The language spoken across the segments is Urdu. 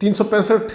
365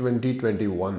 2021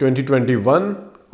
2021,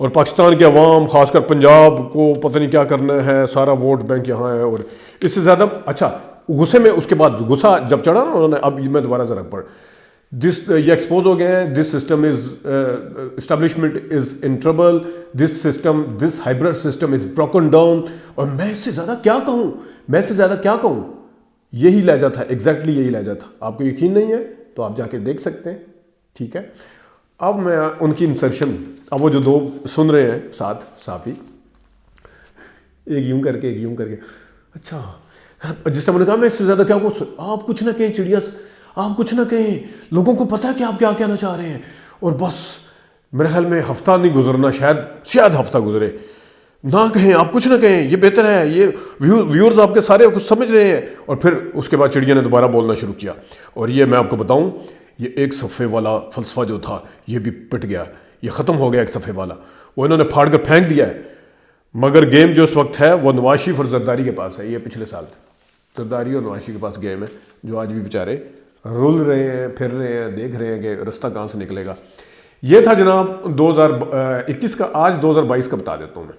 اور پاکستان کے عوام خاص کر پنجاب کو پتہ نہیں کیا کرنا ہے، سارا ووٹ بینک یہاں ہے. اور اس سے زیادہ اچھا غصے میں اس کے بعد غصہ جب چڑھا نا انہوں نے، اب میں دوبارہ ذرا پڑھ یہ ایکسپوز ہو گئے ہیں. This system is establishment is in trouble, this system this hybrid system is broken down. اور میں اس سے زیادہ کیا کہوں، میں اس سے زیادہ کیا کہوں. یہی لہجہ تھا، ایگزیکٹلی یہی لہجہ تھا. آپ کو یقین نہیں ہے تو آپ جا کے دیکھ سکتے ہیں. ٹھیک ہے، اب میں ان کی انسرشن، اب وہ جو دو سن رہے ہیں ساتھ صحافی، ایک یوں کر کے ایک یوں کر کے، اچھا جس طرح میں نے کہا میں اس سے زیادہ کیا کہوں. آپ کچھ نہ کہیں چڑیا، آپ کچھ نہ کہیں، لوگوں کو پتہ ہے کہ آپ کیا کہنا چاہ رہے ہیں. اور بس میرے خیال میں ہفتہ نہیں گزرنا، شاید ہفتہ گزرے، نہ کہیں، آپ کچھ نہ کہیں، یہ بہتر ہے، یہ ویورز آپ کے سارے کچھ سمجھ رہے ہیں. اور پھر اس کے بعد چڑیا نے دوبارہ بولنا شروع کیا. اور یہ میں آپ کو بتاؤں، یہ ایک صفحے والا فلسفہ جو تھا یہ بھی پٹ گیا، یہ ختم ہو گیا. ایک صفحے والا وہ انہوں نے پھاڑ کر پھینک دیا ہے. مگر گیم جو اس وقت ہے وہ نواز شریف اور زرداری کے پاس ہے. یہ پچھلے سال زرداری اور نواز شریف کے پاس گیم ہے، جو آج بھی بیچارے رول رہے ہیں، پھر رہے ہیں، دیکھ رہے ہیں کہ رستہ کہاں سے نکلے گا. یہ تھا جناب 2021 کا. آج 2022 کا بتا دیتا ہوں میں.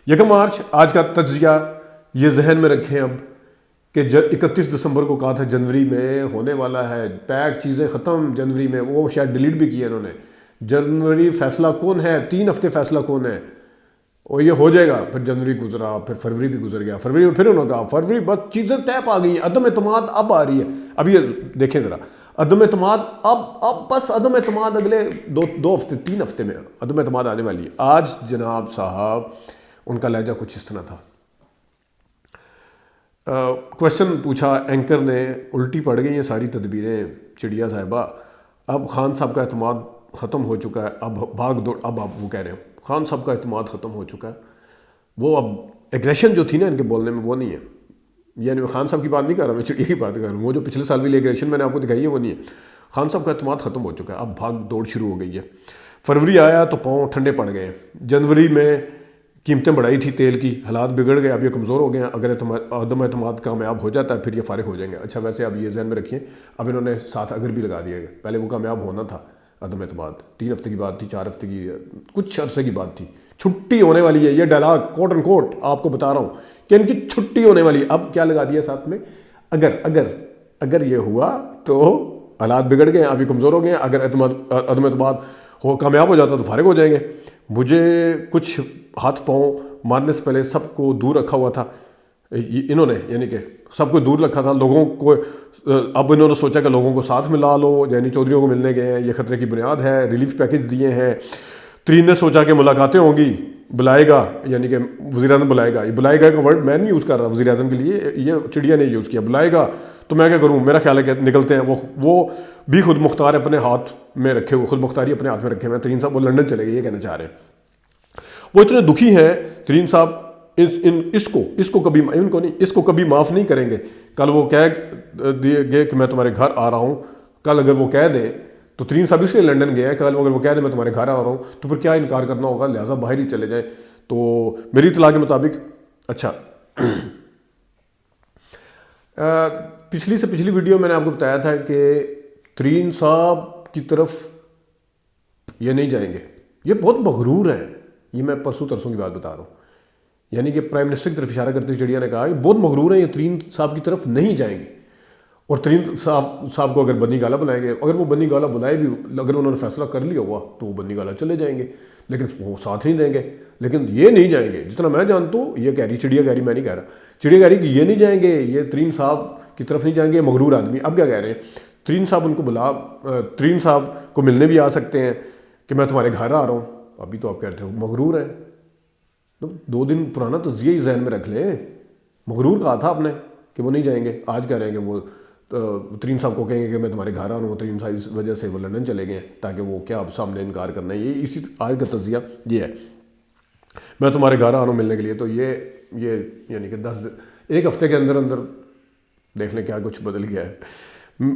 1 مارچ آج کا تجزیہ یہ ذہن میں رکھیں اب کہ 31 دسمبر کو کہا تھا جنوری میں ہونے والا ہے، پیک چیزیں ختم جنوری میں. وہ شاید ڈیلیٹ بھی کیا انہوں نے. جنوری فیصلہ کون ہے، 3 ہفتے فیصلہ کون ہے، اور یہ ہو جائے گا. پھر جنوری گزرا، پھر فروری بھی گزر گیا. فروری میں پھر انہوں نے کہا فروری بس چیزیں طے پا گئی ہیں، عدم اعتماد اب آ رہی ہے. اب یہ دیکھیں ذرا، عدم اعتماد اب بس عدم اعتماد اگلے 2 ہفتے 3 ہفتے میں عدم اعتماد آنے والی ہے. آج جناب صاحب ان کا لہجہ کچھ اس طرح تھا. کوشچن پوچھا اینکر نے، الٹی پڑ گئی ہیں ساری تدبیریں چڑیا صاحبہ، اب خان صاحب کا اعتماد ختم ہو چکا ہے، اب بھاگ دوڑ. اب آپ وہ کہہ رہے ہیں خان صاحب کا اعتماد ختم ہو چکا ہے. وہ اب ایگریشن جو تھی نا ان کے بولنے میں وہ نہیں ہے. یعنی میں خان صاحب کی بات نہیں کر رہا، میں چڑیا کی بات کر رہا ہوں. وہ جو پچھلے سال بھی ایگریشن میں نے آپ کو دکھائی ہے وہ نہیں ہے. خان صاحب کا اعتماد ختم ہو چکا ہے، اب بھاگ دوڑ شروع ہو گئی ہے. فروری آیا تو پاؤں ٹھنڈے پڑ گئے ہیں. جنوری میں قیمتیں بڑھائی تھی تیل کی، حالات بگڑ گئے، اب یہ کمزور ہو گئے ہیں. اگر عدم اعتماد کامیاب ہو جاتا ہے پھر یہ فارغ ہو جائیں گے. اچھا ویسے اب یہ ذہن میں رکھیے، اب انہوں نے ساتھ اگر بھی لگا دیا گیا. پہلے وہ کامیاب ہونا تھا عدم اعتماد، 3 ہفتے کی بات تھی، 4 ہفتے کی، کچھ عرصے کی بات تھی. چھٹی ہونے والی ہے، یہ ڈائلاگ کوٹ اینڈ کوٹ آپ کو بتا رہا ہوں کہ ان کی چھٹی ہونے والی ہے. اب کیا لگا دیا ساتھ میں، اگر یہ ہوا تو حالات بگڑ گئے، اب یہ کمزور ہو گئے ہیں، اگر عدم اعتماد کامیاب ہو جاتا تو فارغ ہو جائیں گے. مجھے کچھ ہاتھ پاؤں مارنے سے پہلے سب کو دور رکھا ہوا تھا انہوں نے، یعنی کہ سب کو دور رکھا تھا لوگوں کو. اب انہوں نے سوچا کہ لوگوں کو ساتھ ملا لو، یعنی چودھریوں کو ملنے گئے ہیں، یہ خطرے کی بنیاد ہے، ریلیف پیکج دیے ہیں. ترین نے سوچا کہ ملاقاتیں ہوں گی، بلائے گا، یعنی کہ وزیر اعظم بلائے گا. یہ بلائے گا کا ورڈ میں نہیں یوز کر رہا وزیر اعظم کے لیے، یہ چڑیا نے یوز کیا. بلائے گا تو میں کیا کروں، میرا خیال ہے کہ نکلتے ہیں. وہ بھی خود مختار اپنے ہاتھ میں رکھے ہوئے، خود مختاری اپنے ہاتھ میں رکھے ہوئے. ترین صاحب وہ لندن چلے گئے، یہ کہنا چاہ رہے ہیں. وہ اتنے دکھی ہیں ترین صاحب، اس کو کبھی ان کو نہیں، اس کو کبھی معاف نہیں کریں گے. کل وہ کہہ دیے گئے کہ میں تمہارے گھر آ رہا ہوں. کل اگر وہ کہہ دیں تو ترین صاحب اس لیے لنڈن گئے ہیں، کل اگر وہ کہہ دیں میں تمہارے گھر آ رہا ہوں تو پھر کیا انکار کرنا ہوگا، لہٰذا باہر ہی چلے جائیں. تو میری اطلاع کے مطابق اچھا پچھلی سے پچھلی ویڈیو میں نے آپ کو بتایا تھا کہ ترین صاحب کی طرف یہ نہیں جائیں گے، یہ بہت مغرور ہیں. یہ میں پرسوں ترسوں کی بات بتا رہا ہوں، یعنی کہ پرائم منسٹر کی طرف اشارہ کرتے ہوئے چڑیا نے کہا یہ بہت مغرور ہیں، یہ ترین صاحب کی طرف نہیں جائیں گے. اور ترین صاحب کو اگر بنی گالا بلائیں گے، اگر وہ بنی گالا بلائے بھی، اگر انہوں نے فیصلہ کر لیا ہوا تو وہ بنی گالا چلے جائیں گے، لیکن وہ ساتھ نہیں دیں گے. لیکن یہ نہیں جائیں گے، جتنا میں جانتا ہوں. یہ کہہ رہی چڑیا، کہہ رہی، میں نہیں کہہ رہا، چڑیا کہہ رہی کہ یہ نہیں جائیں گے، یہ ترین صاحب کی طرف نہیں جائیں گے، مغرور آدمی. اب کیا کہہ رہے ہیں، ترین صاحب ان کو ترین صاحب کو ملنے بھی آ سکتے ہیں کہ میں تمہارے گھر آ رہا ہوں. ابھی تو آپ کہتے ہو مغرور ہیں. 2 دن پرانا تجزیہ ہی ذہن میں رکھ لیں. مغرور کہا تھا آپ نے کہ وہ نہیں جائیں گے، آج کہہ رہے ہیں کہ وہ ترین صاحب کو کہیں گے کہ میں تمہارے گھر آ رہا ہوں. ترین صاحب اس وجہ سے وہ لندن چلے گئے تاکہ وہ کیا اب سامنے انکار کرنا ہے. یہ اسی آج کا تجزیہ یہ ہے، میں تمہارے گھر آ رہا ہوں ملنے کے لیے. تو یہ یعنی کہ 1 ہفتے کے اندر دیکھ لیں کیا کچھ بدل گیا ہے.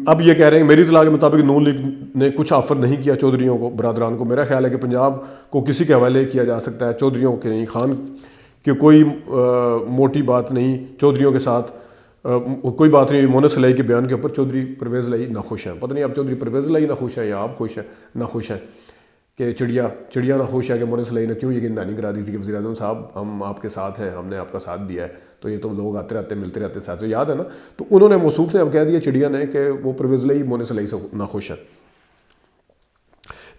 اب یہ کہہ رہے ہیں میری اطلاع کے مطابق نون لیگ نے کچھ آفر نہیں کیا چودھریوں کو، برادران کو. میرا خیال ہے کہ پنجاب کو کسی کے حوالے کیا جا سکتا ہے، چودھریوں کے نہیں. خان کی کوئی موٹی بات نہیں چودھریوں کے ساتھ، کوئی بات نہیں. مونس علیہ کے بیان کے اوپر چودھری پرویز علیہ ناخوش ہیں. پتہ نہیں اب چودھری پرویز علیہ ناخوش ہیں یا آپ خوش ہیں ناخوش ہیں. کہ چڑیا نہ خوش ہے کہ مونس علیہ نے کیوں یقین دہانی کرا دی تھی کہ وزیر اعظم صاحب ہم آپ کے ساتھ ہیں، ہم نے آپ کا ساتھ دیا ہے، تو یہ تو لوگ آتے رہتے ملتے رہتے ساتھ سے، یاد ہے نا؟ تو انہوں نے موصوف نے اب کہہ دیا چڑیا نے کہ وہ پرویز علیہ مونس علیہ سے ناخوش ہے.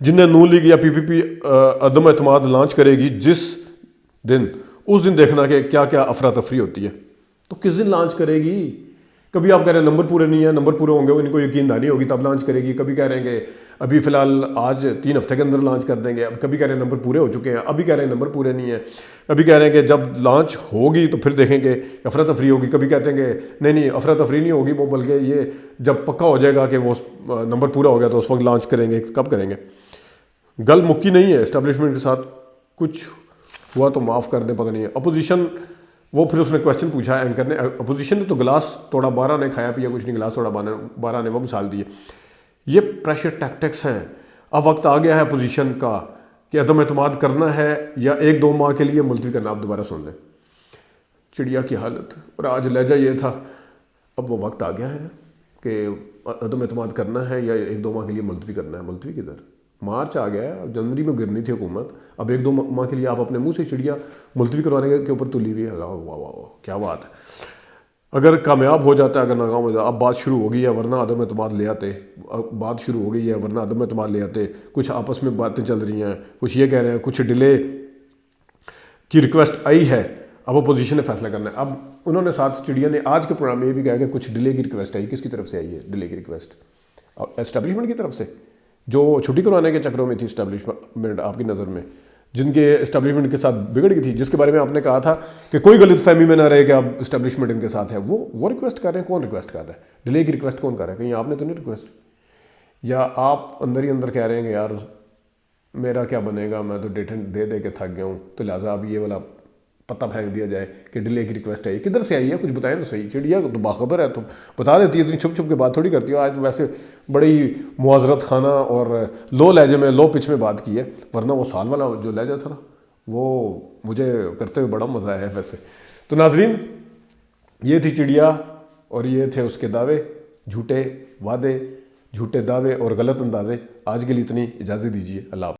جن نے نون لیگ یا پی پی پی عدم اعتماد لانچ کرے گی جس دن، اس دن دیکھنا کہ کیا کیا افراتفری ہوتی ہے. تو کس دن لانچ کرے گی؟ کبھی آپ کہہ رہے ہیں نمبر پورے نہیں ہیں، نمبر پورے ہوں گے ان کو یقین دہانی ہوگی تب لانچ کرے گی، کبھی کہہ رہے ہیں کہ ابھی فی الحال آج 3 ہفتے کے اندر لانچ کر دیں گے، اب کبھی کہہ رہے ہیں نمبر پورے ہو چکے ہیں، ابھی کہہ رہے ہیں نمبر پورے نہیں ہیں، کبھی کہہ رہے ہیں کہ جب لانچ ہوگی تو پھر دیکھیں گے افراتفری ہوگی، کبھی کہتے ہیں کہ نہیں افراتفری نہیں ہوگی وہ بلکہ یہ جب پکا ہو جائے گا کہ وہ نمبر پورا ہو گیا تو اس وقت لانچ کریں گے. کب کریں گے؟ گل مکی نہیں ہے اسٹیبلشمنٹ کے ساتھ، کچھ ہوا تو معاف کر دیں، پتہ نہیں ہے. اپوزیشن وہ پھر اس نے کویشچن پوچھا اینکر نے، اپوزیشن نے تو گلاس توڑا 12 نے کھایا پیا کچھ نہیں، گلاس توڑا 12 نے، وہ مثال دی ہے. یہ پریشر ٹیکٹکس ہیں. اب وقت آ گیا ہے اپوزیشن کا کہ عدم اعتماد کرنا ہے یا 1-2 ماہ کے لیے ملتوی کرنا. آپ دوبارہ سن لیں چڑیا کی حالت، اور آج لہجہ یہ تھا. اب وہ وقت آ گیا ہے کہ عدم اعتماد کرنا ہے یا 1-2 ماہ کے لیے ملتوی کرنا ہے. ملتوی کدھر؟ مارچ آ گیا ہے، جنوری میں گرنی تھی حکومت، اب 1-2 ماہ کے لیے آپ اپنے منہ سے چڑیا ملتوی کروانے کے اوپر تلی ہوئی ہے. واہ واہ واہ کیا بات ہے. اگر کامیاب ہو جاتا ہے، اگر ناکام ہو جاتا، اب بات شروع ہو گئی ہے، ورنہ عدم اعتماد لے آتے. بات شروع ہو گئی ہے ورنہ عدم اعتماد لے آتے. کچھ آپس میں باتیں چل رہی ہیں، کچھ یہ کہہ رہے ہیں، کچھ ڈیلے کی ریکویسٹ آئی ہے، اب اپوزیشن نے فیصلہ کرنا ہے. اب انہوں نے ساتھ چڑیا نے آج کے پروگرام میں یہ بھی کہا کہ کچھ ڈیلے کی ریکویسٹ آئی. کس کی طرف سے آئی ہے ڈیلے کی ریکویسٹ؟ اسٹیبلشمنٹ کی طرف سے، جو چھٹی کروانے کے چکروں میں تھی اسٹیبلشمنٹ آپ کی نظر میں، جن کے اسٹیبلشمنٹ کے ساتھ بگڑ گئی تھی، جس کے بارے میں آپ نے کہا تھا کہ کوئی غلط فہمی میں نہ رہے کہ اب اسٹیبلشمنٹ ان کے ساتھ ہے، وہ ریکویسٹ کر رہے ہیں. کون ریکویسٹ کر رہا ہے؟ ڈیلے کی ریکویسٹ کون کر رہا ہے؟ کہیں آپ نے تو نہیں ریکویسٹ؟ یا آپ اندر ہی اندر کہہ رہے ہیں کہ یار میرا کیا بنے گا، میں تو ڈیٹ دے کے تھک گیا ہوں، تو لہٰذا اب یہ والا پتہ پھینک دیا جائے کہ ڈیلے کی ریکویسٹ آئی. کدھر سے آئی ہے؟ کچھ بتائیں تو صحیح. چڑیا تو باخبر ہے، تو بتا دیتی ہے، اتنی چھپ چھپ کے بات تھوڑی کرتی ہو. آج ویسے بڑی معذرت خانہ اور لو لہجے میں، لو پچ میں بات کی ہے، ورنہ وہ سال والا جو لہجہ تھا نا، وہ مجھے کرتے ہوئے بڑا مزہ آیا ہے ویسے. تو ناظرین، یہ تھی چڑیا اور یہ تھے اس کے دعوے، جھوٹے وعدے، جھوٹے دعوے اور غلط اندازے. آج کے لیے اتنی، اجازت دیجیے. اللہ حافظ.